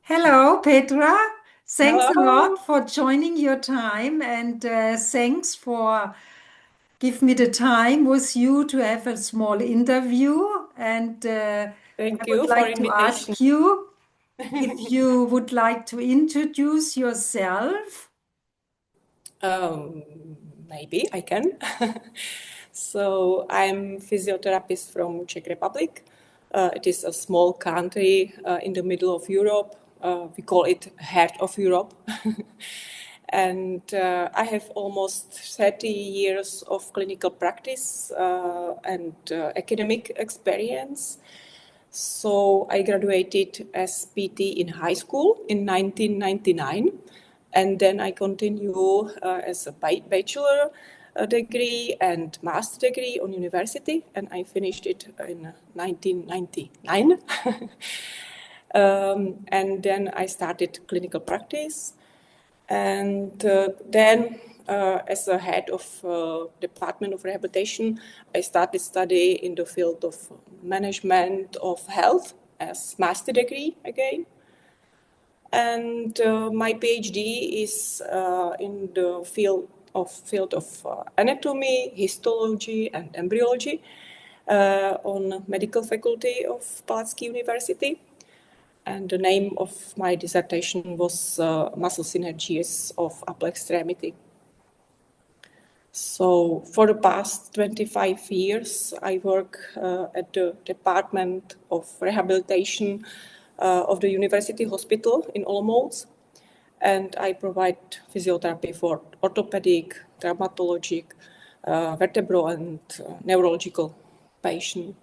Hello, Petra. Thanks a Hello. lot for joining your time and thanks for give me the time with you to have a small interview. And I Thank would you for like to invitation. ask you if you would like to introduce yourself. Um, Maybe I can. So I'm physiotherapist from Czech Republic. It is a small country in the middle of Europe. We call it heart of Europe. And I have almost 30 years of clinical practice and academic experience. So I graduated as PT in high school in 1999, and then I continue as a bachelor degree and master degree on university, and I finished it in 1999. And then I started clinical practice, and then as a head of Department of Rehabilitation, I started study in the field of management of health as master degree again. And my PhD is in the field of anatomy, histology, and embryology on medical faculty of Palacký University. And the name of my dissertation was muscle synergies of upper extremity. So for the past 25 years, I work at the Department of Rehabilitation of the University Hospital in Olomouc, and I provide physiotherapy for orthopedic, traumatologic, vertebral, and neurological patients.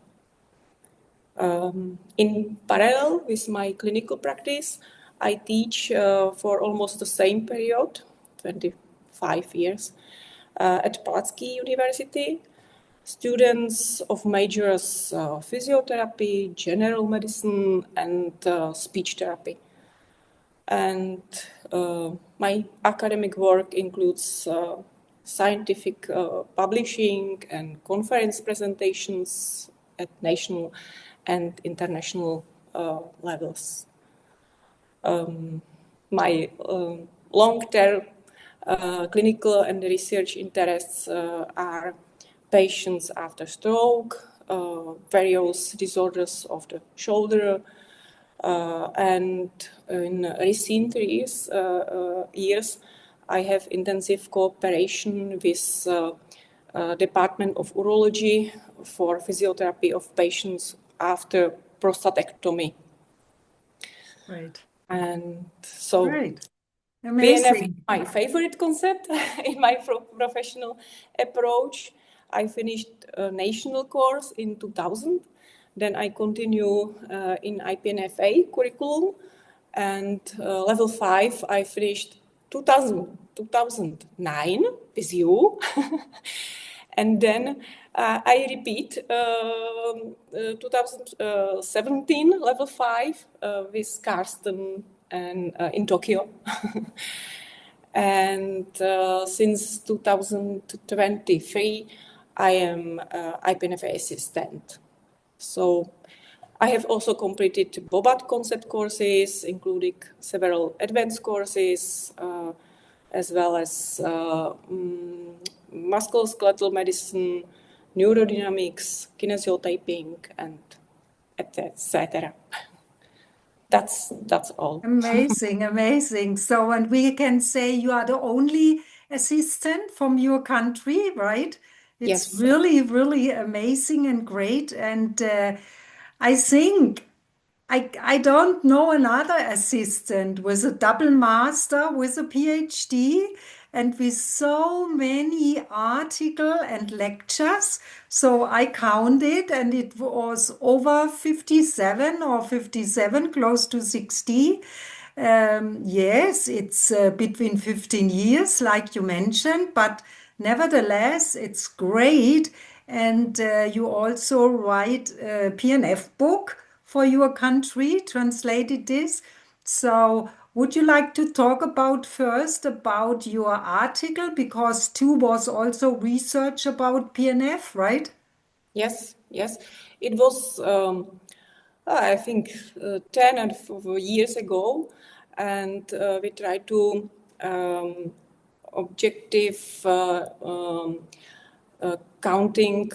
In parallel with my clinical practice, I teach for almost the same period, 25 years, at Palacký University, students of majors physiotherapy, general medicine, and speech therapy. And my academic work includes scientific publishing and conference presentations at national and international levels. My long-term clinical and research interests are patients after stroke, various disorders of the shoulder, and in recent years, I have intensive cooperation with Department of Urology for physiotherapy of patients after prostatectomy. Right. And so Great. PNF is Amazing. my favorite concept in my professional approach. I finished a national course in 2000. Then I continue in IPNFA curriculum. And level 5, I finished 2009 with you. And then I repeat 2017 level 5 with Karsten and in Tokyo. And since 2023, I am IPNFA Assistant. So I have also completed BOBAT concept courses, including several advanced courses, as well as musculoskeletal medicine, neurodynamics, kinesiotyping, and etc. That's all. Amazing, amazing. So, and we can say you are the only assistant from your country, right? It's Yes. really, really amazing and great. And I think I don't know another assistant with a double master, with a PhD, and with so many article and lectures. So I counted, and it was over 57 or 57, close to 60. Yes, it's between 15 years, like you mentioned, but nevertheless, it's great. And you also write a PNF book for your country, translated this. So, would you like to talk about first about your article? Because too was also research about PNF, right? Yes. It was I think 10 and years ago, and we try to objective counting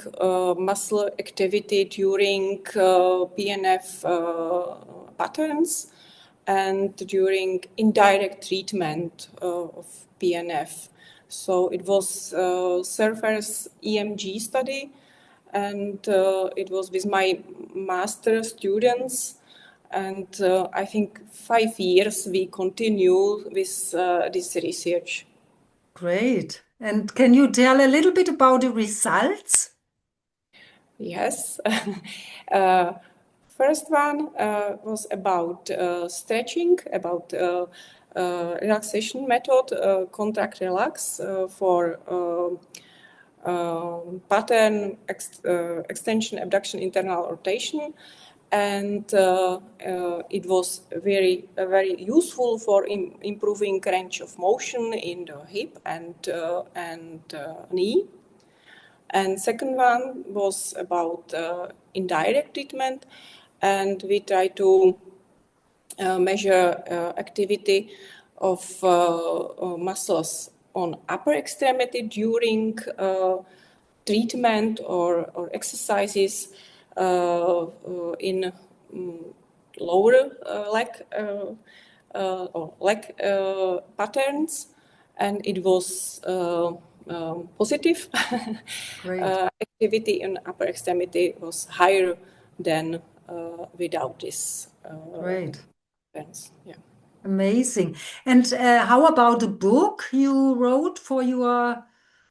muscle activity during PNF patterns and during indirect treatment of PNF. So it was surface EMG study, and it was with my master students. And I think 5 years we continue with this research. Great. And can you tell a little bit about the results? Yes. First one was about stretching, about relaxation method, contract relax for pattern extension, abduction, internal rotation. And it was very useful for improving range of motion in the hip and knee. And second one was about indirect treatment, and we try to measure activity of muscles on upper extremity during treatment or exercises in lower leg or leg patterns, and it was positive. Great. Activity in upper extremity was higher than without this. Great. Patterns. Yeah. Amazing. And how about the book you wrote for your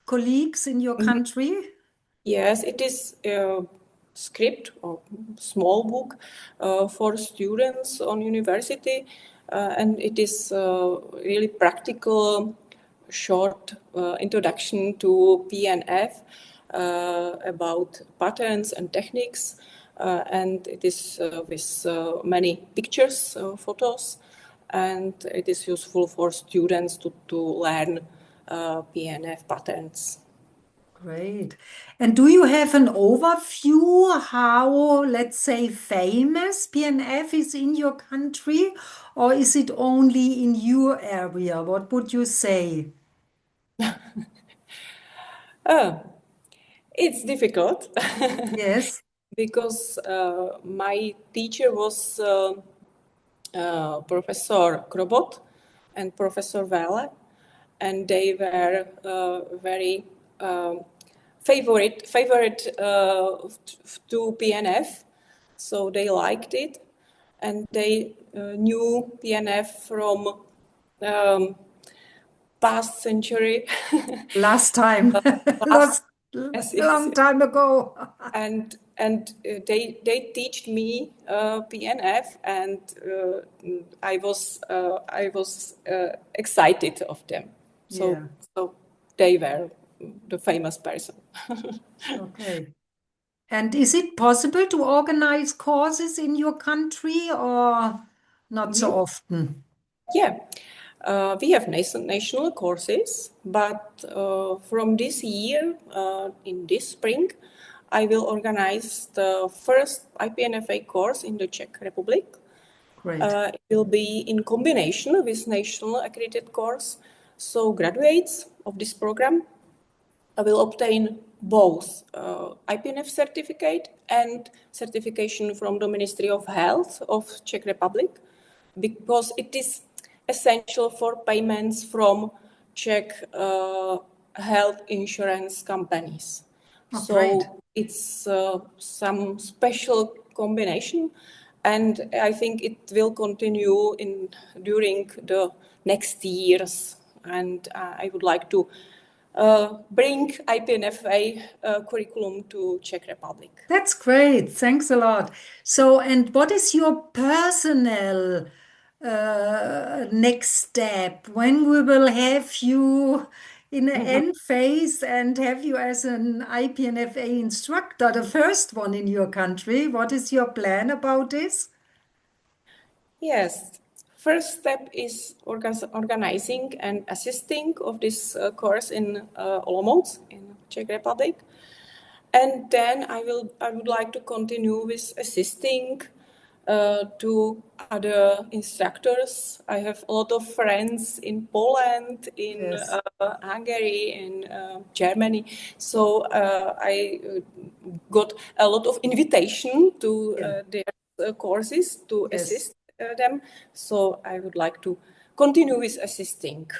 colleagues in your country? Yes, it is a script or small book for students on university, and it is really practical, short introduction to PNF about patterns and techniques, and it is with many pictures, photos, and it is useful for students to learn PNF patterns. Great. And do you have an overview how, let's say, famous PNF is in your country, or is it only in your area? What would you say? It's difficult Yes. because my teacher was Professor Krobot and Professor Vele, and they were very favorite to PNF, so they liked it, and they knew PNF from past century. Last time, Last, last yes, long time ago. and they teach me PNF, and I was excited of them. Yeah. So they were the famous person. Okay. And is it possible to organize courses in your country or not so often? Yeah, we have national courses, but from this year, in this spring, I will organize the first IPNFA course in the Czech Republic. Great. It will be in combination with national accredited course. So graduates of this program will obtain both IPNF certificate and certification from the Ministry of Health of Czech Republic, because it is essential for payments from Czech health insurance companies. Oh, So great. it's some special combination, and I think it will continue during the next years. And I would like to bring IPNFA curriculum to Czech Republic. That's great. Thanks a lot. So, and what is your personal next step? When we will have you in the end phase and have you as an IPNFA instructor, the first one in your country? What is your plan about this? Yes, first step is organizing and assisting of this course in Olomouc in Czech Republic, and then I would like to continue with assisting to other instructors. I have a lot of friends in Poland, in Yes. Hungary, in Germany. So I got a lot of invitation to Yeah. their courses to Yes. assist them. So I would like to continue with assisting.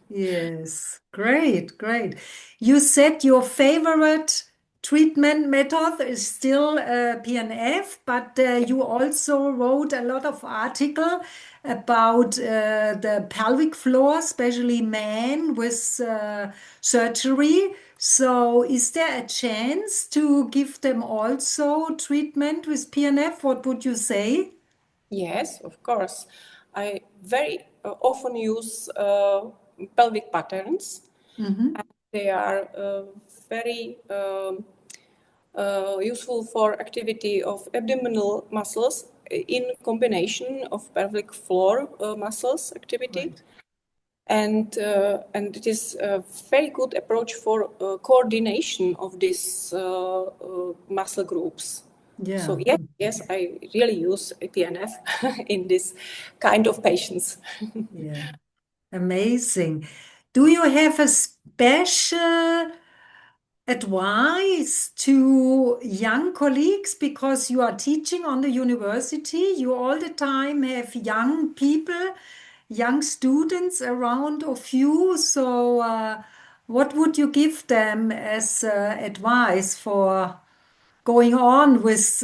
Yes. Great. Great. You said your favorite treatment method is still PNF, but you also wrote a lot of article about the pelvic floor, especially men with surgery. So is there a chance to give them also treatment with PNF? What would you say? Yes, of course. I very often use pelvic patterns. Mm-hmm. And they are very useful for activity of abdominal muscles in combination of pelvic floor muscles activity. Right. And it is a very good approach for coordination of these muscle groups. So Yeah. yes, I really use IPNF in this kind of patients. Yeah. Amazing. Do you have a special advice to young colleagues because you are teaching on the university? You all the time have young people, young students around of you. So, what would you give them as advice for going on with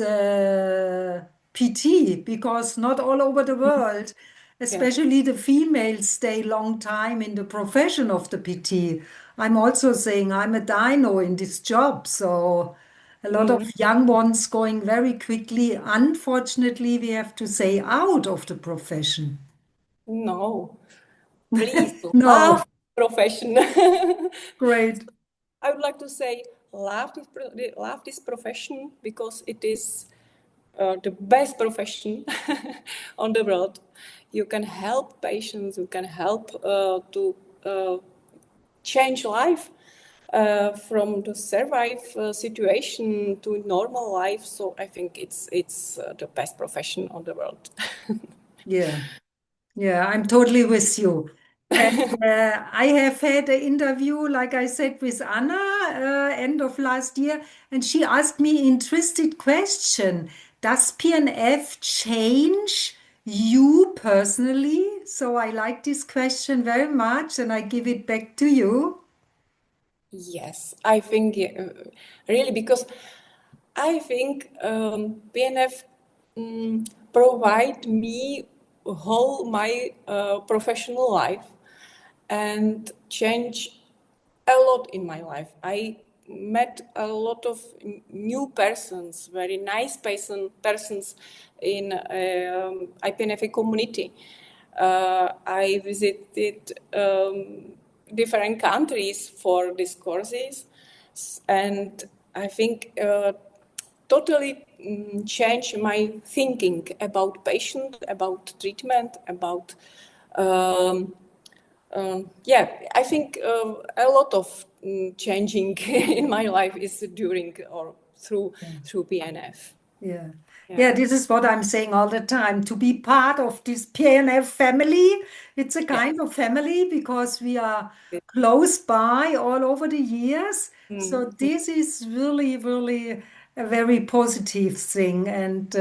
PT? Because not all over the world, Yeah. especially the females, stay long time in the profession of the PT. I'm also saying I'm a dino in this job, so a lot of Mm. young ones going very quickly. Unfortunately, we have to say out of the profession. No, please No, love profession. great. I would like to say love this profession because it is the best profession on the world. You can help patients. You can help to change life from the survive situation to normal life. So I think it's the best profession on the world. Yeah. Yeah, I'm totally with you. And I have had an interview, like I said, with Anna end of last year, and she asked me interested question. Does PNF change you personally? So I like this question very much, and I give it back to you. Yes, I think really because I think PNF provide me whole my professional life and change a lot in my life. I met a lot of new persons, very nice persons in IPNFA community. I visited different countries for these courses, and I think totally change my thinking about patient, about treatment, about yeah, I think a lot of changing in my life is during or through PNF. Yeah. Yeah. Yeah, this is what I'm saying all the time. To be part of this PNF family, it's a Yeah. kind of family because we are close by all over the years. So Mm. this is really, really a very positive thing. And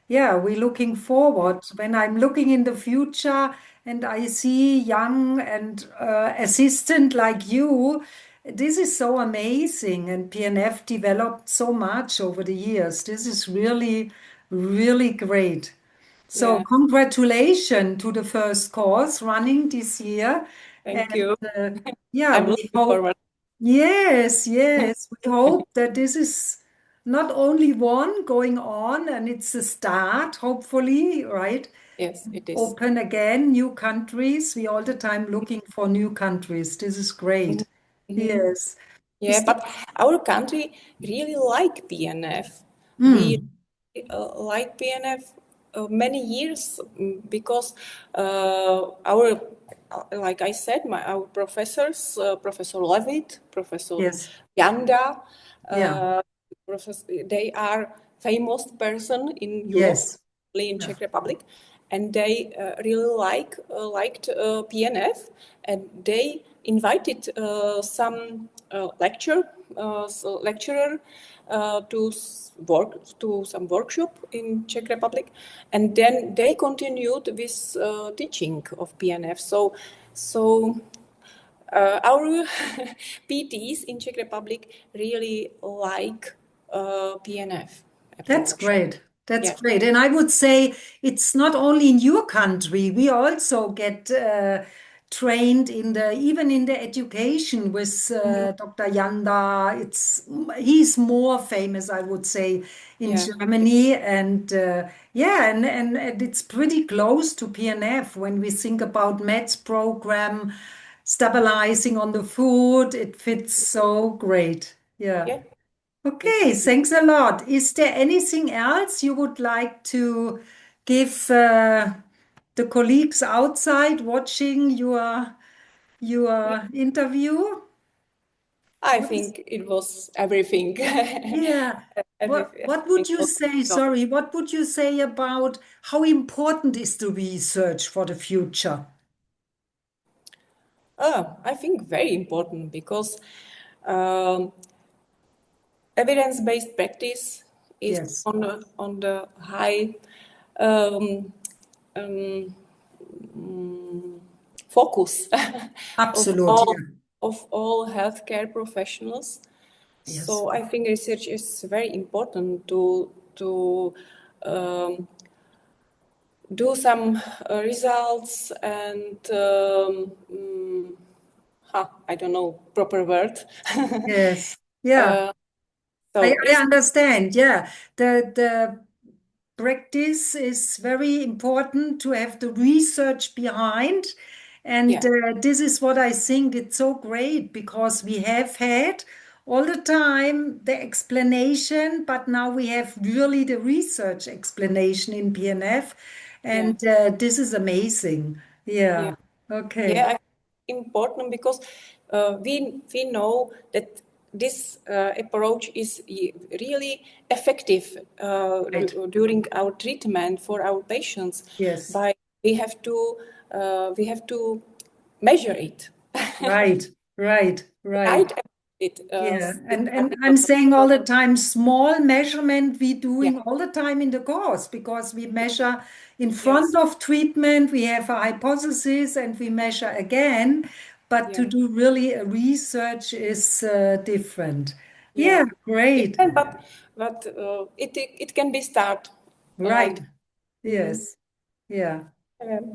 yeah, we're looking forward. When I'm looking in the future and I see young and assistant like you, this is so amazing, and PNF developed so much over the years. This is really, really great. So, Yeah. congratulations to the first course running this year. Thank And you. yeah, I'm we looking hope, forward. yes, yes, we hope that this is not only one going on and it's a start, hopefully, right? Yes, it is. Open again new countries. We all the time looking for new countries. This is great. Mhm. Yes. Yeah, Is but our country really like PNF. We mm, like PNF many years because our, like I said, our professors, Professor Levitt, Professor yes. Yanda, Yeah. they are famous person in Europe. Yes. in Czech Republic, and they really liked PNF, and they invited some lecturer to some workshop in Czech Republic, and then they continued with teaching of PNF. So our PTs in Czech Republic really like PNF approach. That's great. That's great. And I would say it's not only in your country, we also get trained even in the education with Dr. Janda. He's more famous, I would say, in Germany. And and it's pretty close to PNF when we think about MED's program, stabilizing on the food. It fits so great. Yeah. Okay, thanks a lot. Is there anything else you would like to give the colleagues outside watching your interview? I think it was everything. Yeah. What would you say? Sorry, what would you say about how important is the research for the future? I think very important because evidence-based practice is on the high focus of all healthcare professionals. Yes. So I think research is very important to do some results and I don't know proper word. Yes. Yeah. I understand. Yeah. The practice is very important to have the research behind. And this is what I think it's so great because we have had all the time the explanation, but now we have really the research explanation in PNF. And this is amazing. Yeah. Okay. Yeah, important because we know that this approach is really effective during our treatment for our patients. Yes. But we have to measure it. Right. Yeah, and I'm saying all the time, small measurement we doing all the time in the course because we measure in front of treatment, we have a hypothesis and we measure again, but to do really a research is different. Yeah, great. But it can be start. Right. Yes. Yeah.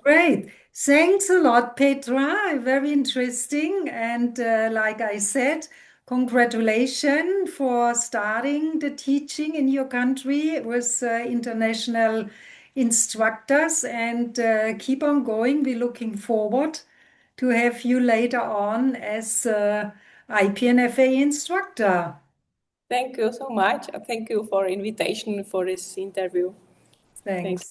Great. Thanks a lot, Petra. Very interesting. And like I said, congratulations for starting the teaching in your country with international instructors and keep on going. We're looking forward to have you later on as IPNFA instructor. Thank you so much. Thank you for invitation for this interview. Thanks.